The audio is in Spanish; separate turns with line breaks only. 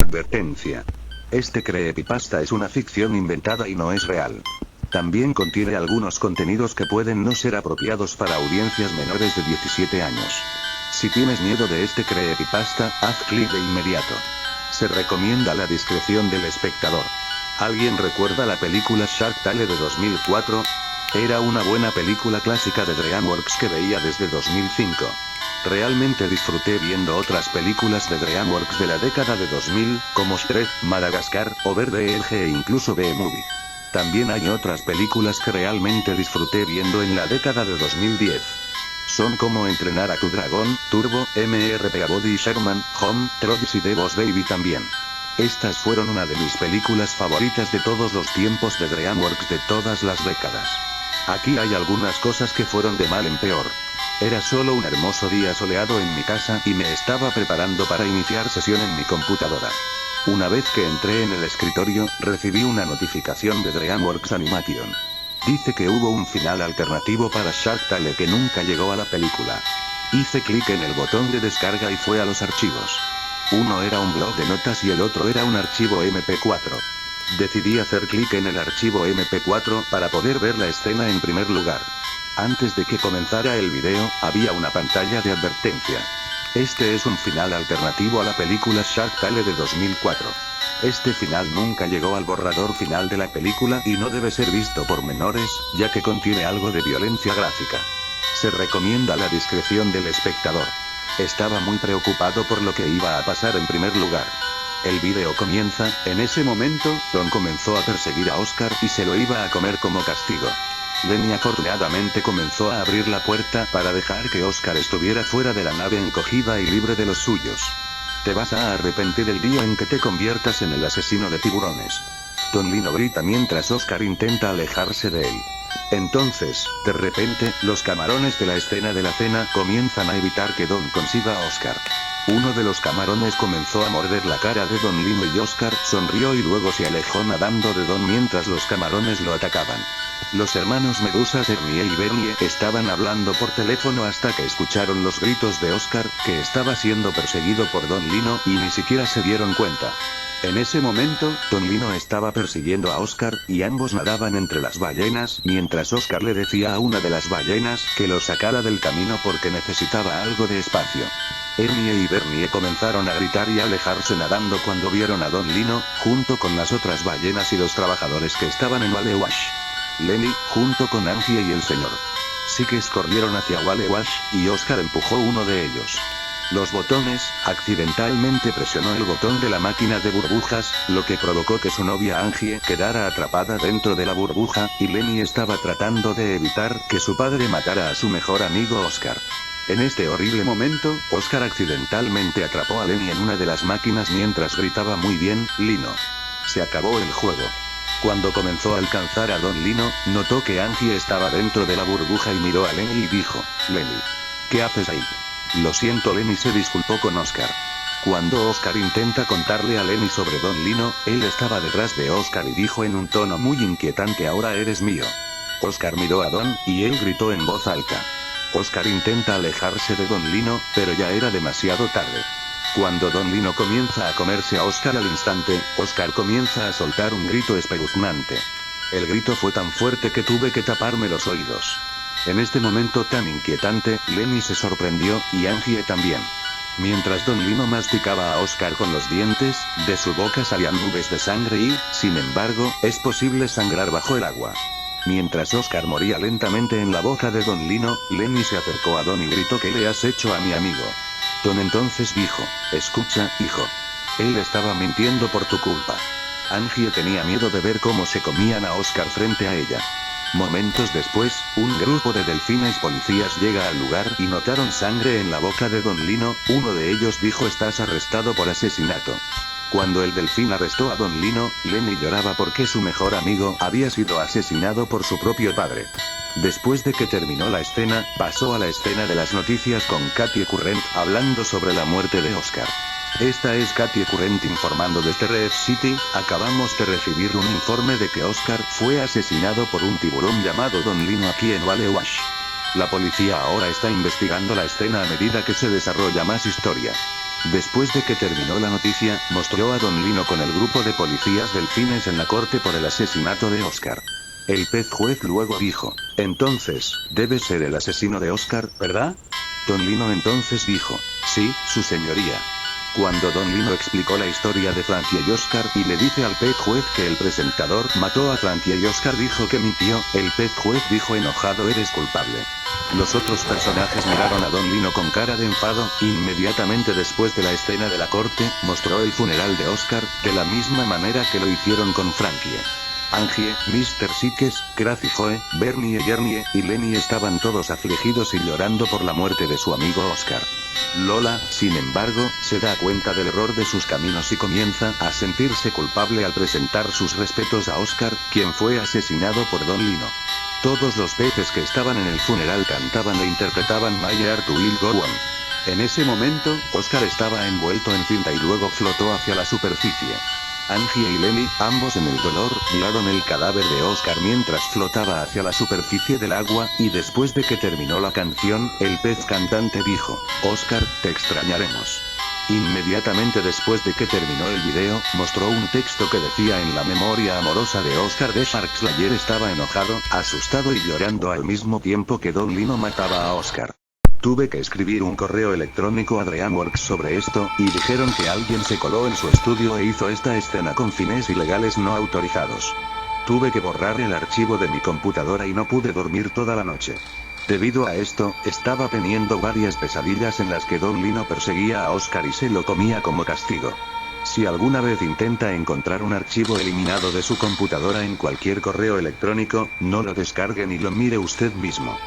Advertencia. Este creepypasta es una ficción inventada y no es real. También contiene algunos contenidos que pueden no ser apropiados para audiencias menores de 17 años. Si tienes miedo de este creepypasta, haz clic de inmediato. Se recomienda la discreción del espectador. ¿Alguien recuerda la película Shark Tale de 2004? Era una buena película clásica de DreamWorks que veía desde 2005. Realmente disfruté viendo otras películas de DreamWorks de la década de 2000, como Shrek, Madagascar, o Verde Elge e incluso B-Movie. También hay otras películas que realmente disfruté viendo en la década de 2010. Son como Entrenar a tu dragón, Turbo, MRP Body Sherman, Home, Trolls y The Boss Baby también. Estas fueron una de mis películas favoritas de todos los tiempos de DreamWorks de todas las décadas. Aquí hay algunas cosas que fueron de mal en peor. Era solo un hermoso día soleado en mi casa y me estaba preparando para iniciar sesión en mi computadora. Una vez que entré en el escritorio, recibí una notificación de DreamWorks Animation. Dice que hubo un final alternativo para Shark Tale que nunca llegó a la película. Hice clic en el botón de descarga y fue a los archivos. Uno era un blog de notas y el otro era un archivo MP4. Decidí hacer clic en el archivo MP4 para poder ver la escena en primer lugar. Antes de que comenzara el video, había una pantalla de advertencia. Este es un final alternativo a la película Shark Tale de 2004. Este final nunca llegó al borrador final de la película y no debe ser visto por menores, ya que contiene algo de violencia gráfica. Se recomienda la discreción del espectador. Estaba muy preocupado por lo que iba a pasar en primer lugar. El video comienza, en ese momento, Don comenzó a perseguir a Oscar y se lo iba a comer como castigo. Lenny afortunadamente comenzó a abrir la puerta para dejar que Oscar estuviera fuera de la nave encogida y libre de los suyos. Te vas a arrepentir el día en que te conviertas en el asesino de tiburones. Don Lino grita mientras Oscar intenta alejarse de él. Entonces, de repente, los camarones de la escena de la cena comienzan a evitar que Don consiga a Oscar. Uno de los camarones comenzó a morder la cara de Don Lino y Oscar sonrió y luego se alejó nadando de Don mientras los camarones lo atacaban. Los hermanos Medusas Ernie y Bernie estaban hablando por teléfono hasta que escucharon los gritos de Oscar, que estaba siendo perseguido por Don Lino y ni siquiera se dieron cuenta. En ese momento, Don Lino estaba persiguiendo a Oscar, y ambos nadaban entre las ballenas, mientras Oscar le decía a una de las ballenas que lo sacara del camino porque necesitaba algo de espacio. Ernie y Bernie comenzaron a gritar y a alejarse nadando cuando vieron a Don Lino, junto con las otras ballenas y los trabajadores que estaban en Whale Wash. Lenny, junto con Angie y el Sr. Sikes corrieron hacia Whale Wash, y Oscar empujó uno de ellos. Los botones, accidentalmente presionó el botón de la máquina de burbujas, lo que provocó que su novia Angie quedara atrapada dentro de la burbuja, y Lenny estaba tratando de evitar que su padre matara a su mejor amigo Oscar. En este horrible momento, Oscar accidentalmente atrapó a Lenny en una de las máquinas mientras gritaba muy bien, Lino. Se acabó el juego. Cuando comenzó a alcanzar a Don Lino, notó que Angie estaba dentro de la burbuja y miró a Lenny y dijo, Lenny, ¿qué haces ahí? Lo siento, Lenny se disculpó con Oscar. Cuando Oscar intenta contarle a Lenny sobre Don Lino, él estaba detrás de Oscar y dijo en un tono muy inquietante, ahora eres mío. Oscar miró a Don, y él gritó en voz alta. Oscar intenta alejarse de Don Lino, pero ya era demasiado tarde. Cuando Don Lino comienza a comerse a Oscar al instante, Oscar comienza a soltar un grito espeluznante. El grito fue tan fuerte que tuve que taparme los oídos. En este momento tan inquietante, Lenny se sorprendió, y Angie también. Mientras Don Lino masticaba a Oscar con los dientes, de su boca salían nubes de sangre y, sin embargo, es posible sangrar bajo el agua. Mientras Oscar moría lentamente en la boca de Don Lino, Lenny se acercó a Don y gritó, ¿qué le has hecho a mi amigo? Don entonces dijo, escucha, hijo. Él estaba mintiendo por tu culpa. Angie tenía miedo de ver cómo se comían a Oscar frente a ella. Momentos después, un grupo de delfines policías llega al lugar y notaron sangre en la boca de Don Lino. Uno de ellos dijo, estás arrestado por asesinato. Cuando el delfín arrestó a Don Lino, Lenny lloraba porque su mejor amigo había sido asesinado por su propio padre. Después de que terminó la escena, pasó a la escena de las noticias con Katie Current hablando sobre la muerte de Oscar. Esta es Katie Current informando desde Red City, acabamos de recibir un informe de que Oscar fue asesinado por un tiburón llamado Don Lino aquí en Whale Wash. La policía ahora está investigando la escena a medida que se desarrolla más historia. Después de que terminó la noticia, mostró a Don Lino con el grupo de policías delfines en la corte por el asesinato de Oscar. El pez juez luego dijo: entonces, debe ser el asesino de Oscar, ¿verdad? Don Lino entonces dijo: sí, su señoría. Cuando Don Lino explicó la historia de Francia y Oscar y le dice al pez juez que el presentador mató a Francia y Oscar dijo que mintió, el pez juez dijo enojado: eres culpable. Los otros personajes miraron a Don Lino con cara de enfado. Inmediatamente después de la escena de la corte, mostró el funeral de Oscar, de la misma manera que lo hicieron con Frankie. Angie, Mr. Sikes, Kraft y Joe, Bernie y Ernie, y Lenny estaban todos afligidos y llorando por la muerte de su amigo Oscar. Lola, sin embargo, se da cuenta del error de sus caminos y comienza a sentirse culpable al presentar sus respetos a Oscar, quien fue asesinado por Don Lino. Todos los peces que estaban en el funeral cantaban e interpretaban My Heart Will Go On. En ese momento, Oscar estaba envuelto en cinta y luego flotó hacia la superficie. Angie y Lenny, ambos en el dolor, miraron el cadáver de Oscar mientras flotaba hacia la superficie del agua, y después de que terminó la canción, el pez cantante dijo: Oscar, te extrañaremos. Inmediatamente después de que terminó el video, mostró un texto que decía: en la memoria amorosa de Oscar de Shark Slayer estaba enojado, asustado y llorando al mismo tiempo que Don Lino mataba a Oscar. Tuve que escribir un correo electrónico a DreamWorks sobre esto, y dijeron que alguien se coló en su estudio e hizo esta escena con fines ilegales no autorizados. Tuve que borrar el archivo de mi computadora y no pude dormir toda la noche. Debido a esto, estaba teniendo varias pesadillas en las que Don Lino perseguía a Oscar y se lo comía como castigo. Si alguna vez intenta encontrar un archivo eliminado de su computadora en cualquier correo electrónico, no lo descargue ni lo mire usted mismo.